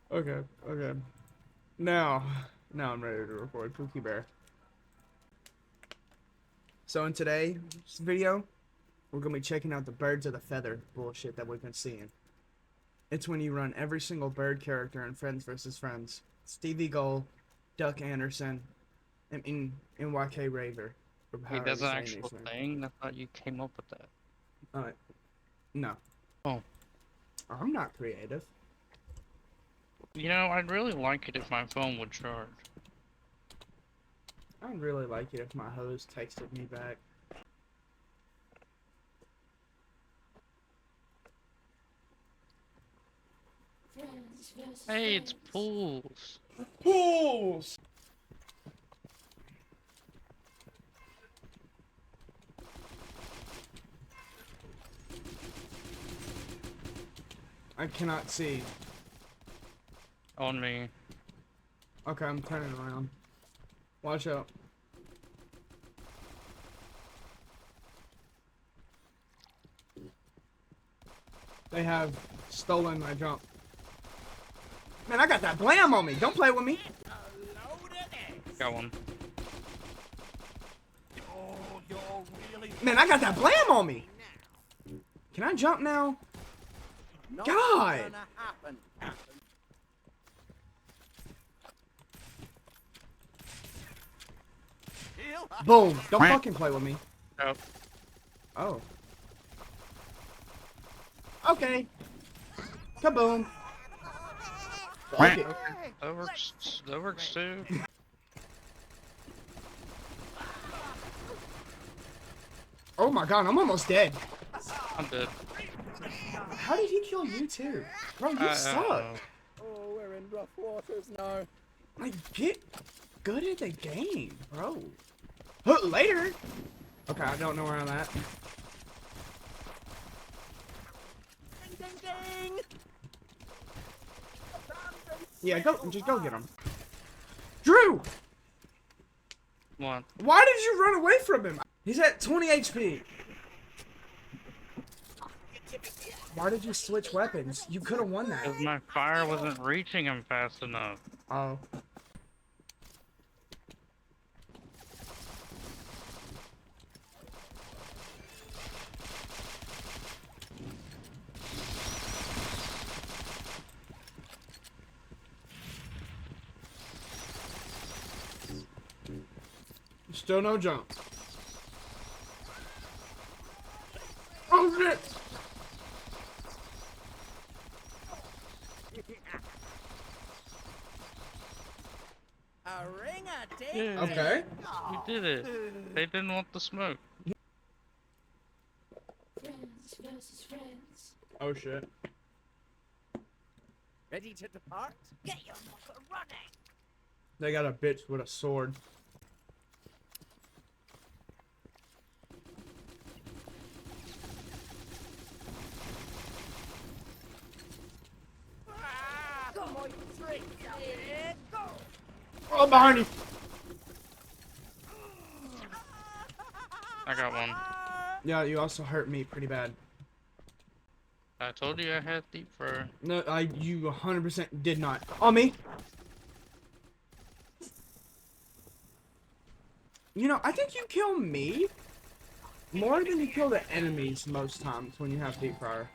Okay, okay. Now, now I'm ready to record Pookie Bear. So in today's video, we're gonna be checking out the birds of the feather bullshit that we've been seeing. It's when you run every single bird character in Friends vs. Friends. Stevie Gull, Duck Anderson, and NYK Raver. Or Wait, however that's you an say actual his name. thing? I thought you came up with that. No. Oh. I'm not creative. You know, I'd really like it if my phone would charge. I'd really like it if my host texted me back. Hey, it's pools. Pools! I cannot see. On me. Okay, I'm turning around. Watch out. They have stolen my jump. Man, I got that blam on me. Don't play with me. Got one. Man, I got that blam on me. Can I jump now? God. Boom. Don't fucking play with me. Oh. Oh. Okay. Kaboom. Fuck it. That works too. Oh my god, I'm almost dead. I'm dead. How did he kill you too? Bro, you suck. Oh, we're in rough waters now. Like, get good at the game, bro. Huh, later. Okay, I don't know where I'm at. Ding, ding, ding. Yeah, just go get him. Drew! What? Why did you run away from him? He's at 20 HP. Why did you switch weapons? You could have won that. Because my fire wasn't reaching him fast enough. Oh. Still no jump. Oh shit! A ring a ding. Yeah. Okay. We did it. They didn't want the smoke. Friends versus friends. Oh shit. Ready to depart? Get your motor running. They got a bitch with a sword. Go, boy, three. Yeah, go. Oh, behind you. I got one. Yeah, you also hurt me pretty bad. I told you I had deep fur. No, you 100% did not. On me. You know, I think you kill me more than you kill the enemies most times when you have deep fryer.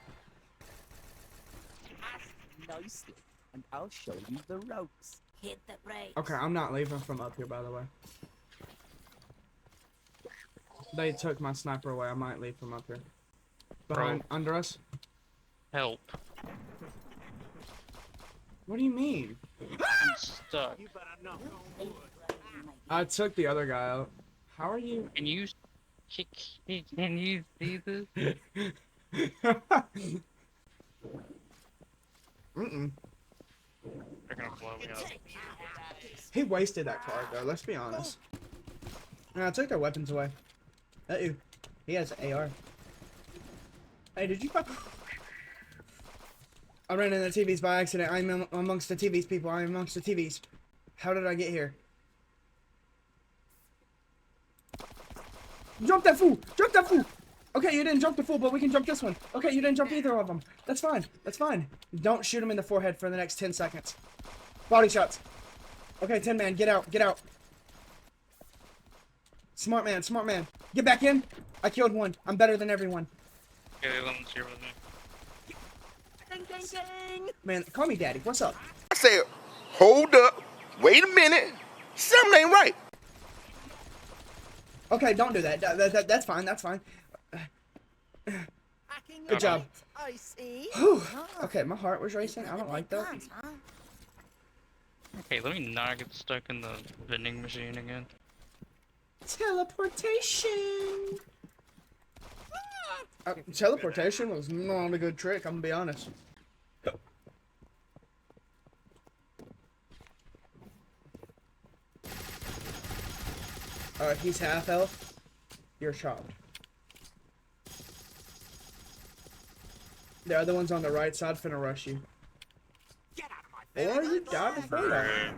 Nicely, and I'll show you the ropes. Hit the brakes. Okay, I'm not leaving from up here, by the way. They took my sniper away. I might leave from up here. Behind, under us? Help. What do you mean? I'm stuck. I took the other guy out. How are you? Can you see this? Mm-mm. They're gonna blow me up. He wasted that card, though. Let's be honest. No, I took their weapons away. Uh-oh. He has an AR. Hey, did you find... I ran into the TVs by accident. I'm amongst the TVs, people. I'm amongst the TVs. How did I get here? Jump that fool! Jump that fool! Okay, you didn't jump the fool, but we can jump this one. Okay, you didn't jump either of them. That's fine. That's fine. Don't shoot him in the forehead for the next 10 seconds. Body shots. Okay, 10 man, get out, get out. Smart man, smart man. Get back in. I killed one. I'm better than everyone. Okay, let me here with me. Ding, ding, ding. Man, call me daddy. What's up? I said, hold up, wait a minute, something ain't right. Okay, don't do that. That's fine, that's fine. Hacking Good job. I see. Whew. Okay, my heart was racing. I don't like that. Okay, let me not get stuck in the vending machine again. Teleportation. Teleportation was not a good trick, I'm gonna be honest. He's half health. You're chopped. The other one's on the right side, finna rush you. Or you die before that.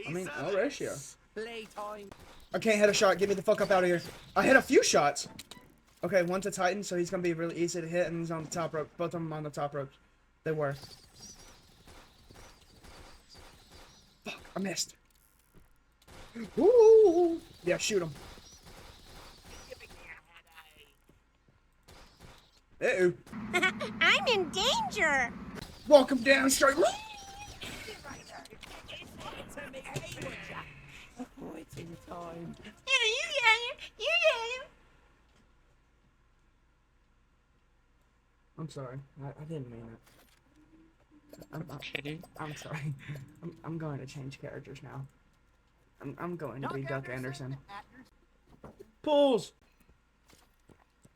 I mean, I'll rush you. Playtime. I can't hit a shot. Get me the fuck up out of here. I hit a few shots. Okay, one's a Titan, so he's gonna be really easy to hit, and he's on the top rope. Both of them on the top ropes. They were. Fuck, I missed. Ooh. Yeah, shoot him. Uh-oh. I'm in danger. Walk him down straight. Waiting time. You got him. You got him. I'm sorry. I didn't mean it. Okay. I'm sorry. I'm going to change characters now. I'm going to be Duck Anderson. Pulls!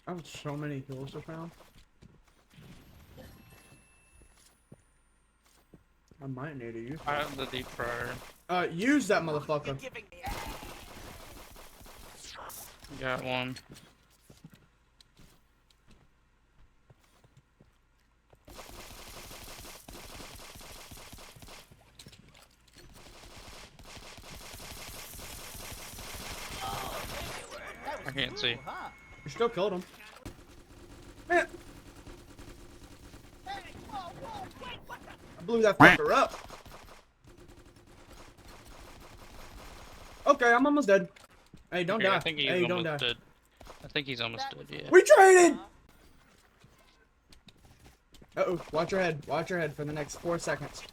I have so many kills to found. I might need to use I have the deep fryer. use that motherfucker. Got one. I can't see. You still killed him. Man. I blew that fucker up. Okay, I'm almost dead. Hey, don't Okay, die. I think he's Hey, don't almost die. dead. I think he's almost dead, yeah. We traded! Uh-oh, watch your head. Watch your head for the next 4 seconds.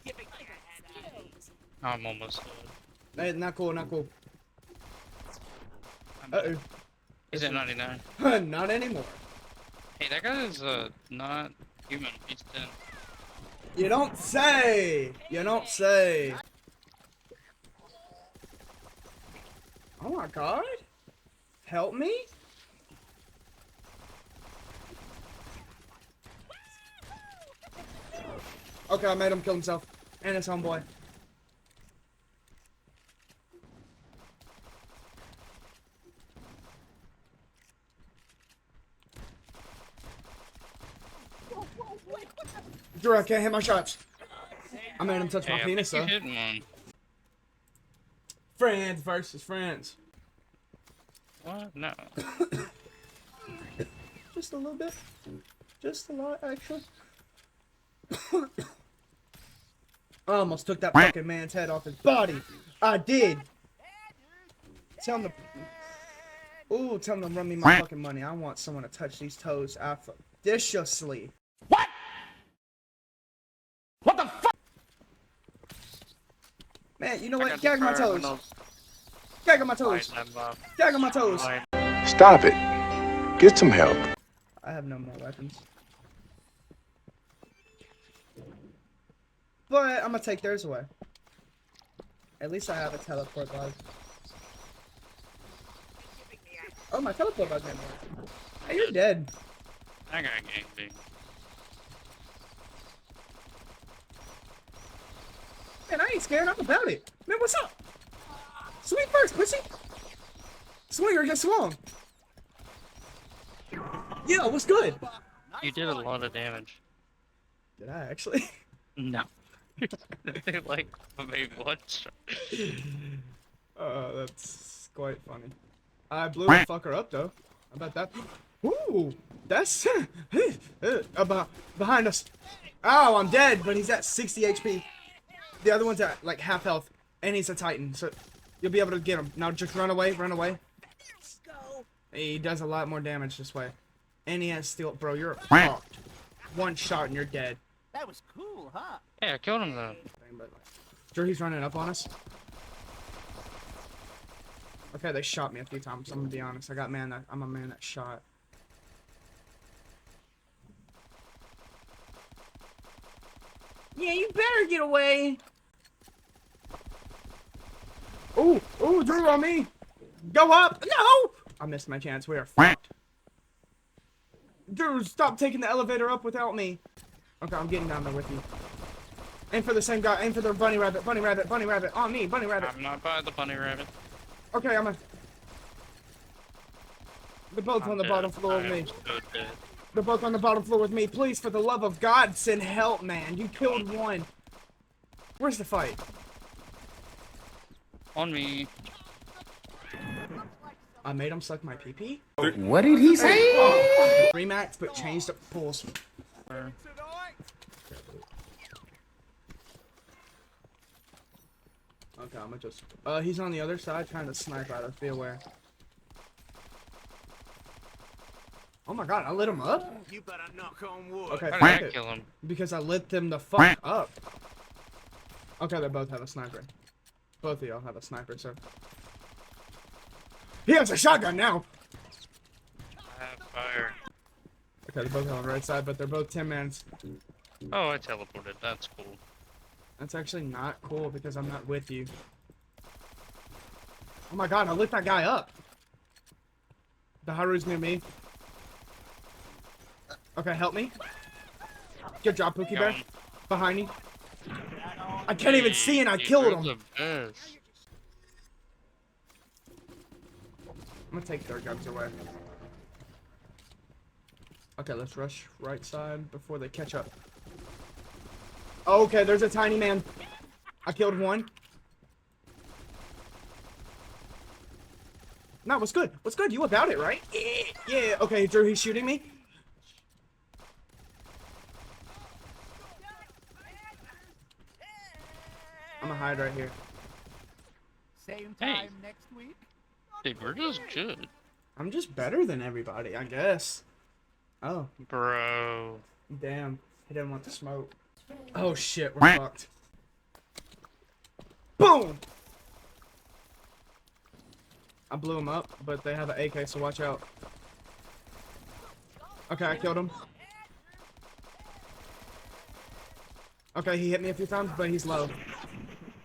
I'm almost dead. Hey, not cool, not cool. Uh-oh. He's at 99. Not anymore. Hey, that guy is not human. He's 10. You don't say! You don't say! Oh my god! Help me? Okay, I made him kill himself. And his homeboy. Drew, I can't hit my shots. I made him touch my Hey, penis, I though. think you hit one. Friends versus friends. What? No. Just a little bit. Just a lot, actually. I almost took that fucking man's head off his body. I did. Tell him to... Ooh, tell him to run me my fucking money. I want someone to touch these toes expeditiously. What the fuck? Man, you know what? Gag my toes. Gag on my toes. Gag on my toes. Stop it. Get some help. I have no more weapons. But I'm gonna take theirs away. At least I have a teleport bug. Oh, my teleport bug didn't work. Hey, you're dead. I got gang big. Man, I ain't scared. I'm about it. Man, what's up? Swing first, pussy. Swing or get swung. Yeah, what's good? You did a lot of damage. Did I actually? No. They like maybe one shot. That's quite funny. I blew the fucker up though. How about that? Ooh, that's behind us. Oh, I'm dead, but he's at 60 HP. The other one's at like half health, and he's a Titan, so you'll be able to get him. Now just run away, run away. Go. He does a lot more damage this way. And he has steel. Bro, you're fucked. One shot and you're dead. That was cool, huh? Yeah, I killed him though. Sure, he's running up on us. Okay, they shot me a few times. I'm gonna be honest. I'm a man that shot. Yeah, you better get away. Ooh, ooh, Drew on me. Go up. No! I missed my chance. We are fucked. Drew, stop taking the elevator up without me. Okay, I'm getting down there with you. Aim for the same guy. Aim for the bunny rabbit. Bunny rabbit. Bunny rabbit. On me. Bunny rabbit. I'm not by the bunny rabbit. Okay, I'm a... They're both on the bottom floor with me. So dead. They're both on the bottom floor with me. Please, for the love of God, send help, man. You killed one. Where's the fight? On me. I made him suck my pee-pee? What did he say? Remax, but changed up pulls. Okay, I'm gonna just... he's on the other side trying to snipe at us. Be aware. Oh my god, I lit him up? You better knock on wood. Okay, How fuck did I it. kill him? Because I lit them the fuck up. Okay, they both have a sniper. Both of y'all have a sniper, so... He has a shotgun now! I have fire. Okay, they're both on the right side, but they're both 10 mans. Oh, I teleported. That's cool. That's actually not cool because I'm not with you. Oh my god, I lit that guy up! The Haru's near me. Okay, help me. Good job, Pookie Bear. Gone. Behind you. I can't even see and I Dude, killed you're him. the best. I'm gonna take their guns away. Okay, let's rush right side before they catch up. Okay, there's a tiny man. I killed one. No, what's good? What's good? You about it, right? Yeah. Okay, Drew, he's shooting me. I'm gonna hide right here. Same Hey. time next week. Dude, we're just good. I'm just better than everybody, I guess. Oh, Bro. damn. He didn't want the smoke. Oh shit, we're fucked. Boom! I blew him up, but they have an AK, so watch out. Okay, I killed him. Okay, he hit me a few times, but he's low.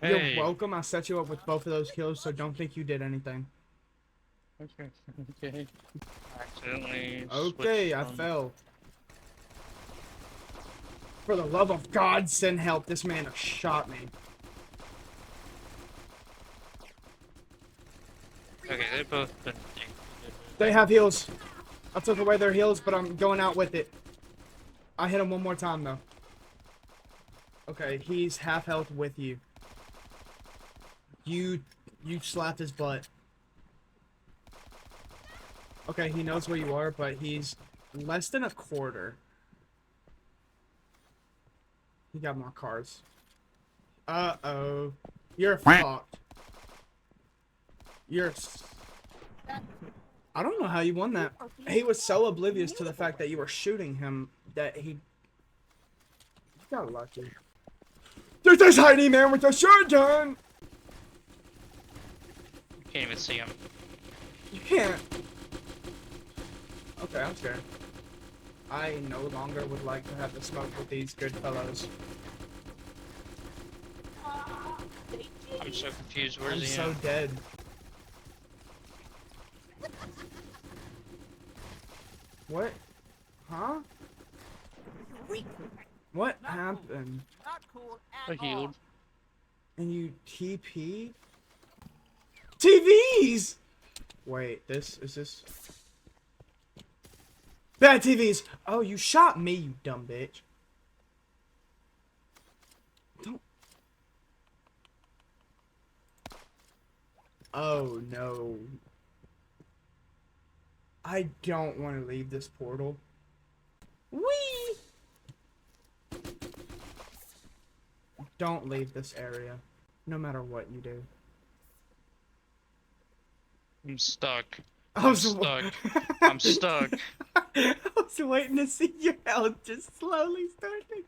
Hey. You're welcome. I set you up with both of those kills, so don't think you did anything. Okay. Okay. Accidentally. Okay, switched I on. fell. For the love of God, send help. This man has shot me. Okay, they both been. They have heals. I took away their heals, but I'm going out with it. I hit him one more time, though. Okay, he's half health with you. You slapped his butt. Okay, he knows where you are, but he's less than a quarter. He got more cards. Uh-oh. You're fucked. You're... I don't know how you won that. He was so oblivious to the fact that you were shooting him that he... You got lucky. There's this tiny man with a shotgun! Can't even see him. You can't. Okay, I'm scared. I no longer would like to have to smoke with these good fellows. I'm so confused. Where's I'm he so at? dead. What? Huh? What happened? Not cool I at all. healed. And you TP? TVs! Wait, this is this? Bad TVs! Oh, you shot me, you dumb bitch. Don't. Oh no. I don't want to leave this portal. Whee! Don't leave this area, no matter what you do. I'm stuck. I was stuck. I'm stuck. I was waiting to see your health just slowly starting.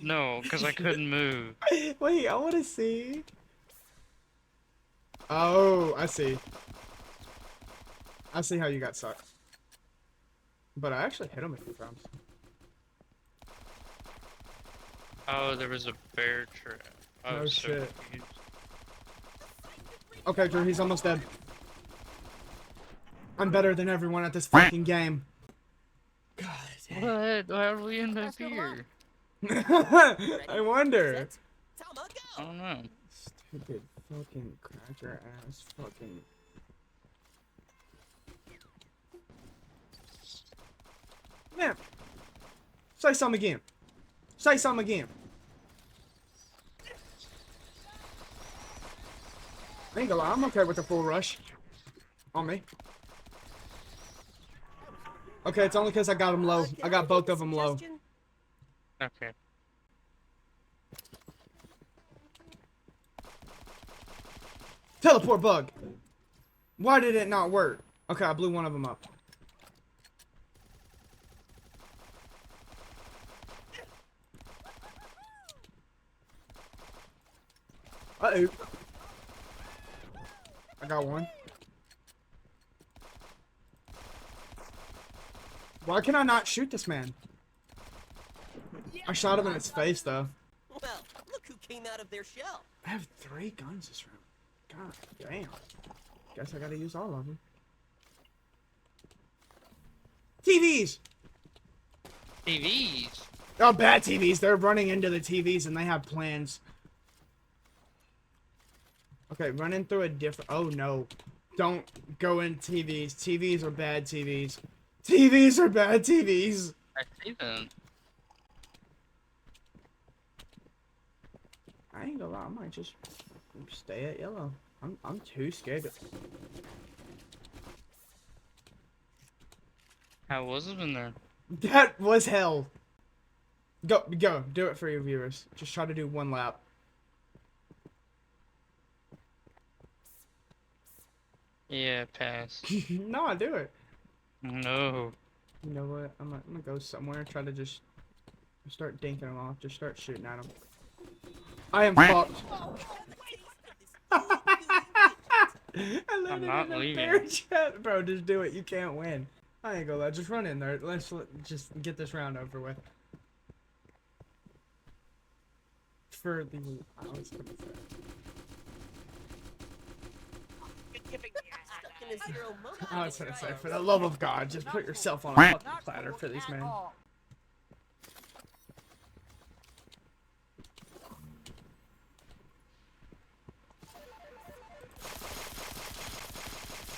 No, because I couldn't move. Wait, I want to see. Oh, I see. I see how you got sucked. But I actually hit him a few times. Oh, there was a bear trap. No So shit. confused. Okay, Drew, he's almost dead. I'm better than everyone at this fucking game. God damn. What? How did we end up here? I wonder. Tama, I go! don't know. Stupid fucking cracker ass fucking. Man. Say something again. Say something again. I ain't gonna lie, I'm okay with the full rush. On me. Okay, it's only because I got him low. I got both of them low. Okay. Teleport bug! Why did it not work? Okay, I blew one of them up. Uh-oh. I got one. Why can I not shoot this man? I shot him in his face, though. Well, look who came out of their shell. I have 3 guns this round. God damn. Guess I gotta use all of them. TVs! TVs. Oh, bad TVs. They're running into the TVs and they have plans. Okay, running through a different... Oh, no. Don't go in TVs. TVs are bad TVs. TVs are bad TVs. I see them. I ain't gonna lie. I might just stay at yellow. I'm too scared to... How was it in there? That was hell. Go. Do it for your viewers. Just try to do 1 lap. Yeah, pass. No, do it. No. You know what? I'm gonna go somewhere. Try to just start dinking them off. Just start shooting at them. I am fucked. I'm not leaving. Bear chat. Bro, just do it. You can't win. I ain't gonna lie. Just run in there. Let's just get this round over with. For the... I was gonna say. Stuck in a zero moment. I was gonna say, for the love of God, just put yourself on a fucking platter for these men.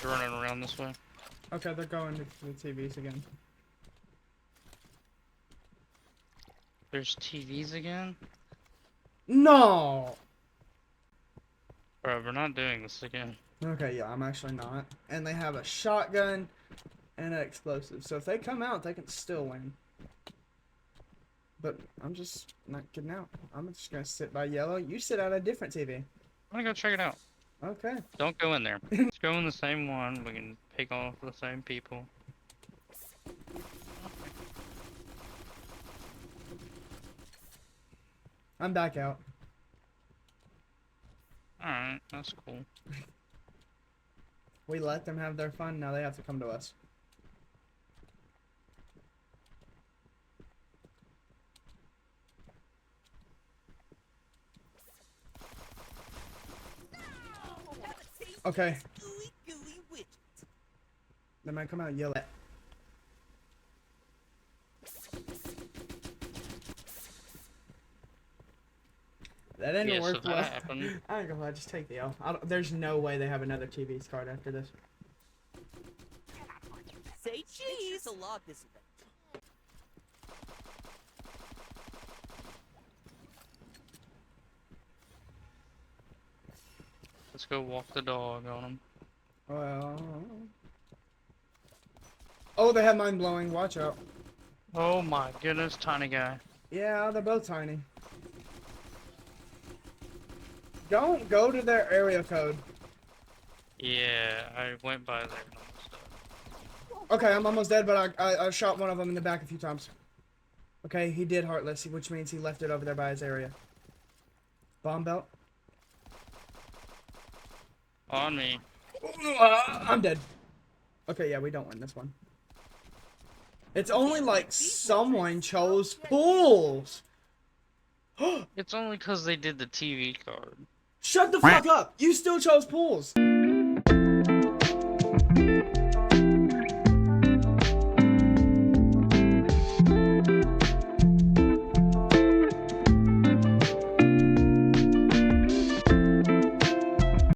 They're running around this way. Okay, they're going to the TVs again. There's TVs again? No! Bro, we're not doing this again. Okay, yeah, I'm actually not. And they have a shotgun and an explosive. So if they come out, they can still win. But I'm just not getting out. I'm just gonna sit by yellow. You sit at a different TV. I'm gonna go check it out. Okay. Don't go in there. Let's go in the same one. We can pick off the same people. I'm back out. Alright, that's cool. We let them have their fun. Now they have to come to us. Okay. Gooey, gooey widget. They might come out and yell at. That didn't Yeah, so work that well. happened. I ain't gonna lie, just take the L. There's no way they have another TV's card after this. Say cheese. To log this event. Let's go walk the dog on them. Well, Oh, they have mind blowing. Watch out. Oh my goodness, tiny guy. Yeah, they're both tiny. Don't go to their area code. Yeah, I went by there and almost died. Okay, I'm almost dead, but I shot one of them in the back a few times. Okay, he did heartless, which means he left it over there by his area. Bomb belt. On me. I'm dead. Okay, yeah, we don't win this one. It's only like someone chose pools. It's only because they did the TV card. Shut the fuck up! You still chose pools.